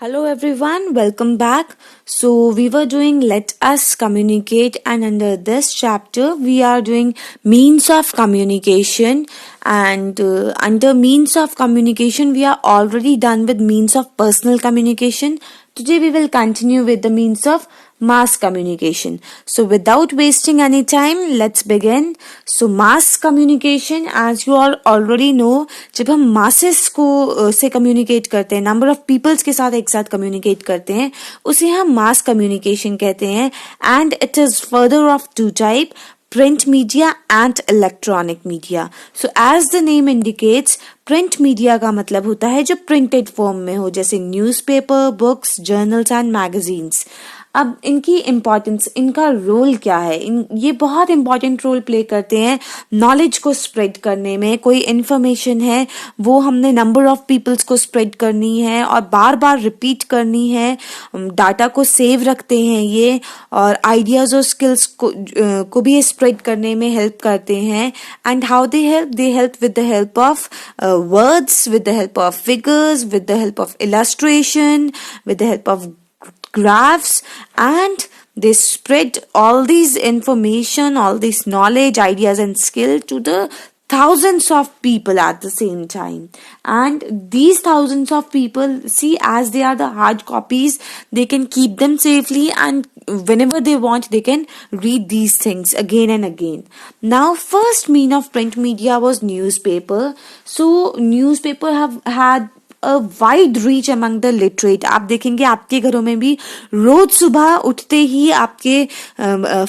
Hello everyone, welcome back. So we were doing Let Us Communicate, and under this chapter we are doing means of communication, and under means of communication we are already done with means of personal communication. Today we will continue with the means of mass communication. So without wasting any time, let's begin. So mass communication, as you all already know, जब हम masses को से communicate करते हैं, number of peoples के साथ एक साथ communicate करते हैं, उसे हम mass communication कहते हैं. And it is further of two type, print media and electronic media. So as the name indicates, print media का मतलब होता है जो printed form में हो, जैसे newspaper, books, journals and magazines. अब इनकी इम्पोर्टेंस, इनका रोल क्या है? ये बहुत इंपॉर्टेंट रोल प्ले करते हैं नॉलेज को स्प्रेड करने में. कोई इन्फॉर्मेशन है वो हमने नंबर ऑफ पीपल्स को स्प्रेड करनी है और बार बार रिपीट करनी है. डाटा को सेव रखते हैं ये, और आइडियाज और स्किल्स को भी स्प्रेड करने में हेल्प करते हैं. And how they help with the help of words, with the help of figures, with the help of illustration, with the help of graphs, and they spread all these information, all this knowledge, ideas and skill to the thousands of people at the same time. And these thousands of people, see, as they are the hard copies, they can keep them safely, and whenever they want they can read these things again and again. Now first mean of print media was newspaper. So newspaper have had a wide reach among the literate. आप देखेंगे आपके घरों में भी रोज सुबह उठते ही आपके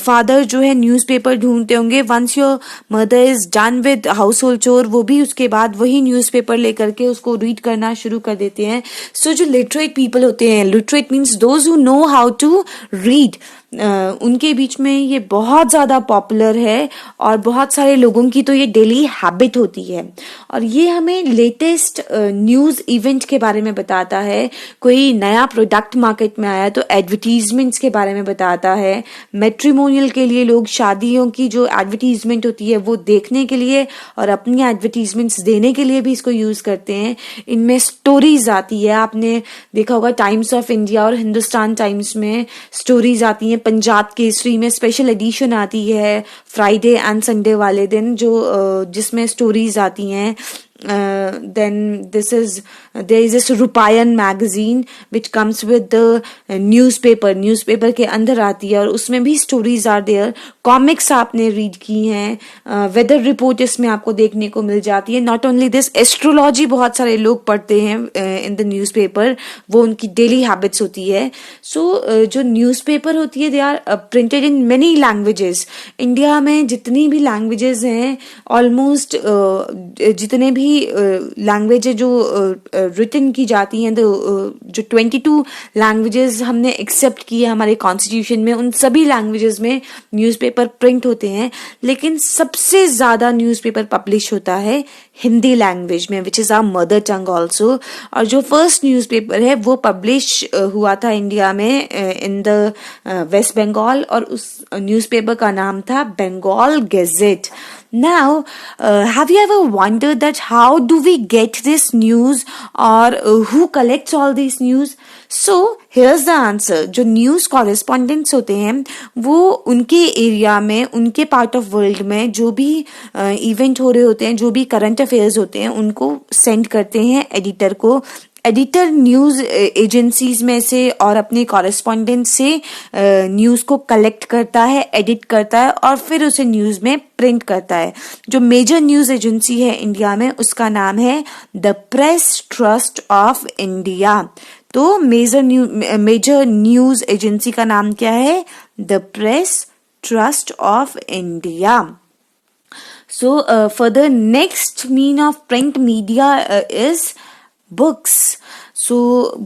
father जो है न्यूज़पेपर ढूंढते होंगे. Once your mother is done with household chore, वो भी उसके बाद वही न्यूज़पेपर लेकर के उसको रीड करना शुरू कर देते हैं. सो जो लिटरेट पीपल होते हैं, literate means those who know how to read, उनके बीच में ये बहुत ज़्यादा पॉपुलर है और बहुत सारे लोगों की तो ये डेली हैबिट होती है. और ये हमें लेटेस्ट न्यूज़ इवेंट के बारे में बताता है. कोई नया प्रोडक्ट मार्केट में आया तो एडवर्टीजमेंट्स के बारे में बताता है. मैट्रिमोनियल के लिए लोग शादियों की जो एडवर्टीजमेंट होती है वो देखने के लिए और अपनी एडवर्टीजमेंट्स देने के लिए भी इसको यूज़ करते हैं. इनमें स्टोरीज आती है, आपने देखा होगा टाइम्स ऑफ इंडिया और हिंदुस्तान टाइम्स में स्टोरीज आती हैं. पंजाब केसरी में स्पेशल एडिशन आती है फ्राइडे एंड संडे वाले दिन, जो जिसमें स्टोरीज आती हैं. Then there is this Rupayan magazine which comes with the newspaper के अंदर आती है और उसमें भी stories are there. कॉमिक्स आपने रीड की हैं, वेदर रिपोर्ट इसमें आपको देखने को मिल जाती है. नॉट ओनली दिस, एस्ट्रोलॉजी बहुत सारे लोग पढ़ते हैं इन द न्यूज़पेपर, वो उनकी डेली हैबिट्स होती है. सो जो न्यूज़पेपर होती है they are printed in many languages. India में जितनी भी लैंग्वेजेस हैं, ऑलमोस्ट जितने भी लैंग्वेज जो रिटन की जाती हैं, जो 22 लैंग्वेजेस हमने एक्सेप्ट की है हमारे कॉन्स्टिट्यूशन में, उन सभी लैंग्वेजेस में न्यूज़पेपर प्रिंट होते हैं. लेकिन सबसे ज़्यादा न्यूज़पेपर पब्लिश होता है हिंदी लैंग्वेज में, which is our mother tongue also. और जो फर्स्ट न्यूज़पेपर है वो पब्लिश हुआ था इंडिया में इन द वेस्ट बंगाल, और उस न्यूज़पेपर का नाम था Bengal gazette. Now, have you ever wondered that how do we get this news, or who collects all this news? So, here's the answer. जो न्यूज़ कॉरेस्पॉन्डेंट्स होते हैं वो उनके एरिया में, उनके पार्ट ऑफ वर्ल्ड में जो भी इवेंट हो रहे होते हैं, जो भी करंट अफेयर्स होते हैं, उनको सेंड करते हैं एडिटर को. एडिटर न्यूज़ एजेंसीज में से और अपने कॉरेस्पॉन्डेंट से न्यूज़ को कलेक्ट करता है, एडिट करता है और फिर उसे न्यूज़ में प्रिंट करता है. जो मेजर न्यूज़ एजेंसी है इंडिया में उसका नाम है the press trust of India. तो मेजर न्यूज़ एजेंसी का नाम क्या है? The press trust of India. So further, next mean of print media is books. So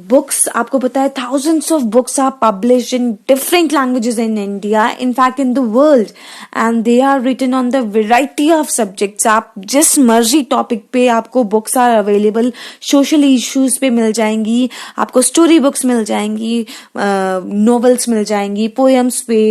books, आपको पता है thousands of books are published in different languages in India, in fact in the world, and they are written on the variety of subjects. आप जिस मर्जी topic पे आपको books are available, social issues पे मिल जाएंगी, आपको story books मिल जाएंगी, novels मिल जाएंगी, poems पे,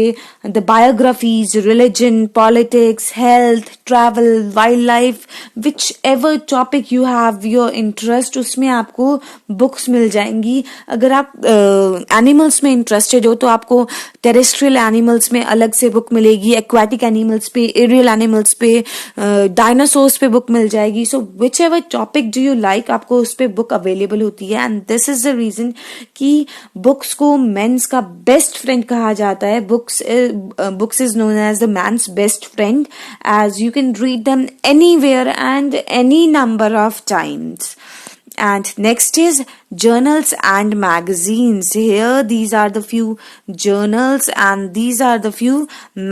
the biographies, religion, politics, health, travel, wildlife, whichever topic you have your interest, उसमें आपको books बुक्स मिल जाएंगी। अगर आप एनिमल्स में इंटरेस्टेड हो तो आपको टेरेस्ट्रियल एनिमल्स में अलग से बुक मिलेगी, एक्वाटिक एनिमल्स पे, एरियल एनिमल्स पे, डायनासोर्स पे बुक मिल जाएगी। So whichever topic do you like, आपको उस पे बुक अवेलेबल होती है। And this is the reason कि बुक्स को मेंस का बेस्ट फ्रेंड कहा जाता है। Books is known as the man's best friend, as you can read them anywhere and any number of times. And next is journals and magazines. Here these are the few journals and these are the few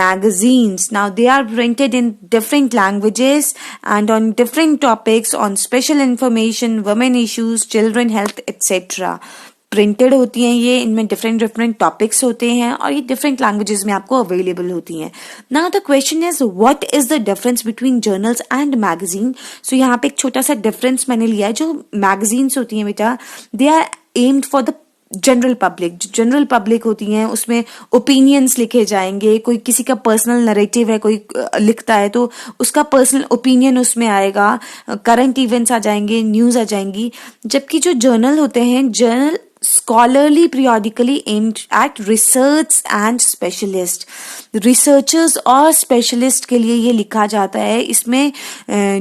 magazines. Now they are printed in different languages and on different topics, on special information, women issues, children health, etc. Printed होती हैं ये, इनमें different topics होते हैं और ये different languages में आपको अवेलेबल होती हैं। Now the question is what is the difference between journals and magazine. So यहाँ पे एक छोटा सा डिफरेंस मैंने लिया है। जो मैगजीन्स होती हैं बेटा, they are aimed for the general public. जो जनरल पब्लिक होती हैं उसमें ओपिनियंस लिखे जाएंगे, कोई किसी का पर्सनल नरेटिव है, कोई लिखता है तो उसका पर्सनल ओपिनियन उसमें आएगा, करंट इवेंट्स आ जाएंगे, न्यूज आ जाएंगी। जबकि जो जर्नल होते हैं, journal scholarly periodically aimed at research and specialist, researchers और स्पेशलिस्ट के लिए ये लिखा जाता है। इसमें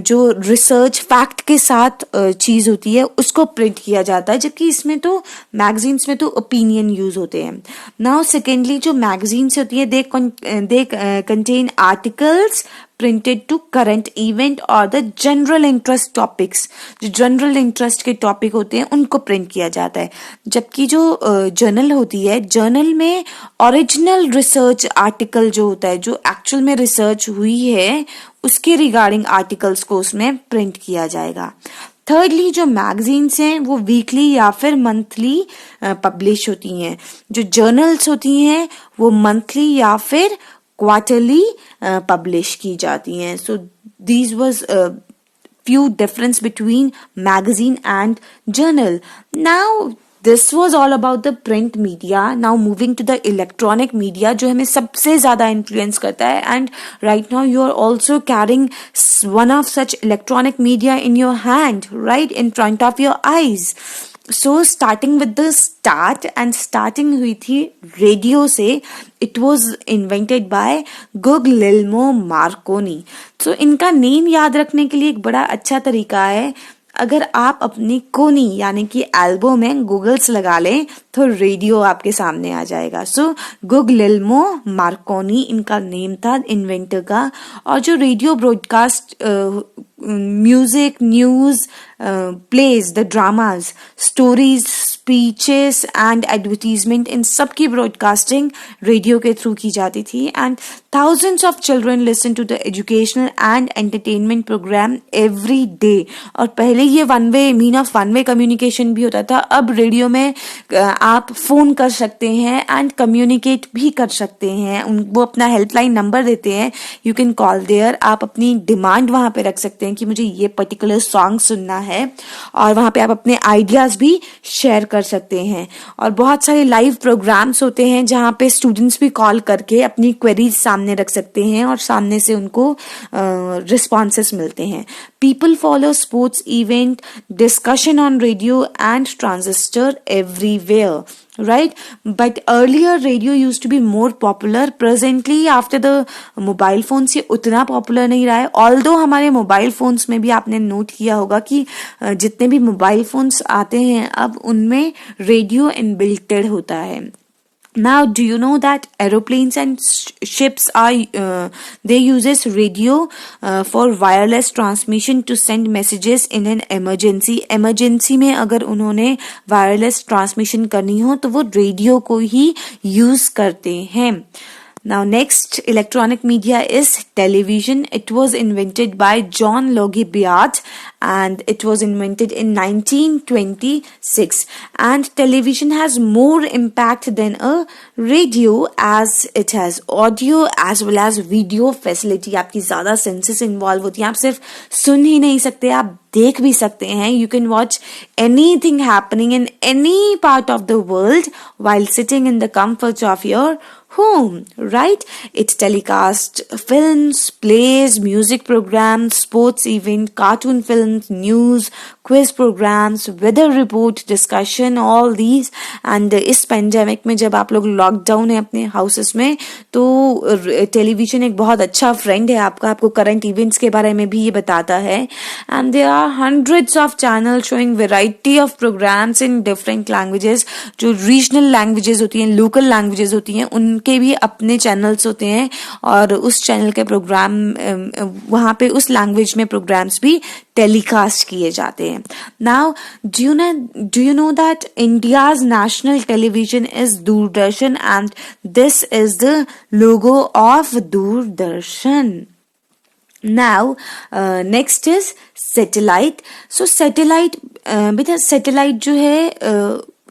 जो रिसर्च फैक्ट के साथ चीज होती है उसको प्रिंट किया जाता है, जबकि इसमें तो मैगजीन्स में तो ओपिनियन यूज होते हैं। नाउ सेकेंडली जो मैगजीन्स होती है they contain articles printed to current event or the general interest topics। जो जनरल इंटरेस्ट के टॉपिक होते हैं उनको प्रिंट किया जाता है। जबकि जो जर्नल होती है, जर्नल में ओरिजिनल रिसर्च आर्टिकल जो होता है, जो एक्चुअल में रिसर्च हुई है उसके रिगार्डिंग आर्टिकल्स को उसमें प्रिंट किया जाएगा। थर्डली जो मैगजीन्स हैं वो वीकली या फिर मंथली पब्लिश होती हैं। जो जर्नल्स होती हैं वो मंथली या फिर क्वार्टरली पब्लिश की जाती हैं। So these was few difference between magazine and journal. Now this was all about the print media. Now moving to the electronic media जो हमें सबसे ज्यादा influence करता है, and right now you are also carrying one of such electronic media in your hand, right in front of your eyes. So starting with the start, and starting हुई थी radio से। It was invented by Guglielmo Marconi. So इनका name याद रखने के लिए एक बड़ा अच्छा तरीका है, अगर आप अपनी कोनी यानी कि एल्बो में गूगल्स लगा लें तो रेडियो आपके सामने आ जाएगा। सो गुग्लिल्मो मार्कोनी इनका नेम था इन्वेंटर का। और जो radio broadcast music, news, plays, the dramas, stories, speeches and advertisement, इन सब की ब्रॉडकास्टिंग रेडियो के थ्रू की जाती थी। And thousands of children listen to the educational and entertainment program every day. और पहले ये mean of one way communication भी होता था। अब रेडियो में आप फोन कर सकते हैं एंड कम्युनिकेट भी कर सकते हैं। वो अपना हेल्पलाइन नंबर देते हैं, यू कैन कॉल देयर। आप अपनी डिमांड वहां पे रख सकते हैं कि मुझे ये पर्टिकुलर सॉन्ग सुनना है, और वहां पे आप अपने आइडियाज भी शेयर कर सकते हैं। और बहुत सारे लाइव प्रोग्राम्स होते हैं जहाँ पे स्टूडेंट्स भी कॉल करके अपनी क्वेरीज सामने रख सकते हैं और सामने से उनको रिस्पॉन्सेस मिलते हैं। People follow sports event, discussion on radio and transistor everywhere, right? But earlier radio used to be more popular. Presently after the mobile phones ये उतना popular नहीं रहा है। Although हमारे मोबाइल फोन्स में भी आपने नोट किया होगा कि जितने भी मोबाइल फोन्स आते हैं अब उनमें रेडियो इनबिल्टेड होता है। Now, do you know that aeroplanes and ships are they uses radio for wireless transmission to send messages in an emergency? Emergency में अगर उन्होंने wireless transmission करनी हो तो वो रेडियो को ही use करते हैं। Now next electronic media is television. It was invented by John Logie Baird and it was invented in 1926. And television has more impact than a radio as it has audio as well as video facility. आपकी ज़्यादा senses involve होती हैं, आप सिर्फ सुन ही नहीं सकते, आप देख भी सकते हैं। You can watch anything happening in any part of the world while sitting in the comfort of your home, right? It telecasts films, plays, music programs, sports event, cartoon films, news, quiz programmes, weather report, discussion, all these. And इस pandemic में जब आप लोग lockdown है अपने houses में, तो television एक बहुत अच्छा फ्रेंड है आपका, आपको करंट इवेंट्स के बारे में भी ये बताता है. And there are hundreds of channel showing variety of programmes in different languages. जो रीजनल लैंग्वेजेस होती हैं, लोकल लैंग्वेजेस होती हैं, उनके भी अपने चैनल्स होते हैं और उस चैनल के प्रोग्राम वहां पे उस लैंग्वेज में प्रोग्राम्स भी टेलीकास्ट किए जाते हैं. Now do you know that India's national television is Doordarshan and this is the logo of Doordarshan. Now, next is satellite. So satellite, बेटा सैटेलाइट जो है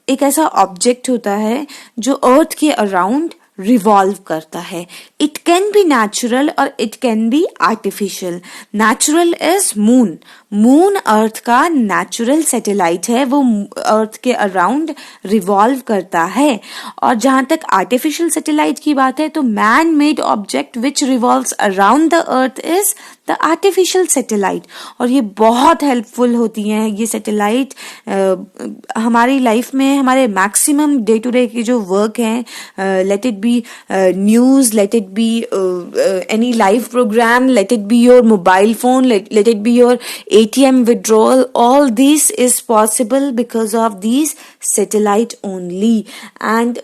एक ऐसा ऑब्जेक्ट होता है जो अर्थ के अराउंड रिवॉल्व करता है. इट कैन बी नेचुरल और it can be artificial. Natural is moon. Moon earth का नेचुरल सैटेलाइट है, वो अर्थ के अराउंड रिवॉल्व करता है. और जहां तक आर्टिफिशियल सैटेलाइट की बात है, तो man made object which revolves around the earth is the artificial satellite. और ये बहुत हेल्पफुल होती हैं ये सैटेलाइट हमारी लाइफ में. हमारे मैक्सिमम डे टू डे की जो वर्क है, let it be news, let it be any live programme, let it be your mobile phone, let it be your ATM withdrawal, all this is possible because of these satellite only. And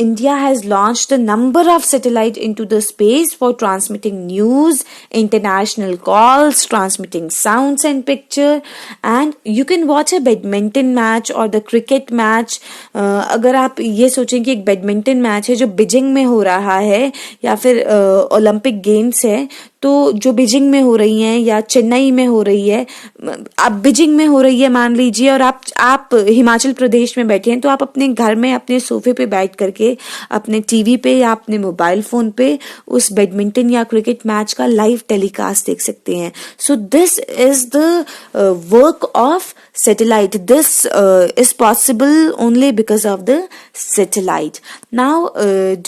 India has launched a number of satellite into the space for transmitting news, international calls, transmitting sounds and picture. And you can watch a badminton match or the cricket match. अगर आप ये सोचें कि एक badminton match है जो Beijing में हो रहा है या फिर ओलंपिक गेम्स है, तो जो बीजिंग में हो रही हैं या चेन्नई में हो रही है, आप बीजिंग में हो रही है मान लीजिए, और आप हिमाचल प्रदेश में बैठे हैं, तो आप अपने घर में अपने सोफे पे बैठ करके अपने टीवी पे या अपने मोबाइल फोन पे उस बैडमिंटन या क्रिकेट मैच का लाइव टेलीकास्ट देख सकते हैं. So this is the work of satellite. This is possible only because of the satellite. Now,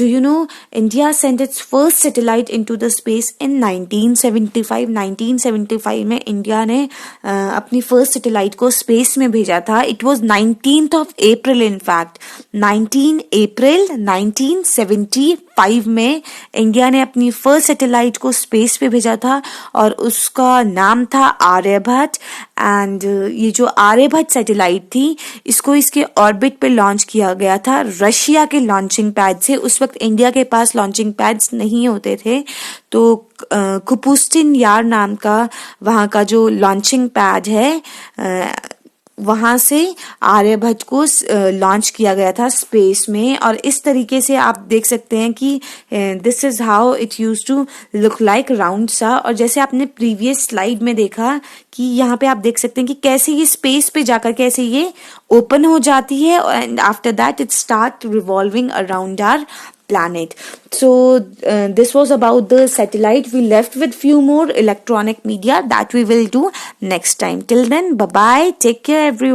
do you know India sent its first satellite into the space in 1975. 1975 में India ने अपनी first satellite को space में भेजा था. It was 19th of April in fact. 19 अप्रैल 1975 में India ने अपनी फर्स्ट सैटेलाइट को स्पेस पे भेजा था और उसका नाम था आर्यभट्ट. एंड ये जो आर्यभट्ट सैटेलाइट थी, इसको इसके ऑर्बिट पे लॉन्च किया गया था रशिया के लॉन्चिंग पैड से. उस वक्त इंडिया के पास लॉन्चिंग पैड्स नहीं होते थे, तो कुपुस्टिन यार नाम का वहां का जो लॉन्चिंग पैड है, वहां से आर्यभट्ट को लॉन्च किया गया था स्पेस में. और इस तरीके से आप देख सकते हैं कि this is how it use to look like round सा. और जैसे आपने प्रीवियस स्लाइड में देखा कि यहाँ पे आप देख सकते हैं कि कैसे ये स्पेस पे जाकर कैसे ये ओपन हो जाती है and after that it start revolving around our planet. So this was about the satellite. We left with few more electronic media that we will do next time. Till then, bye bye. Take care everyone.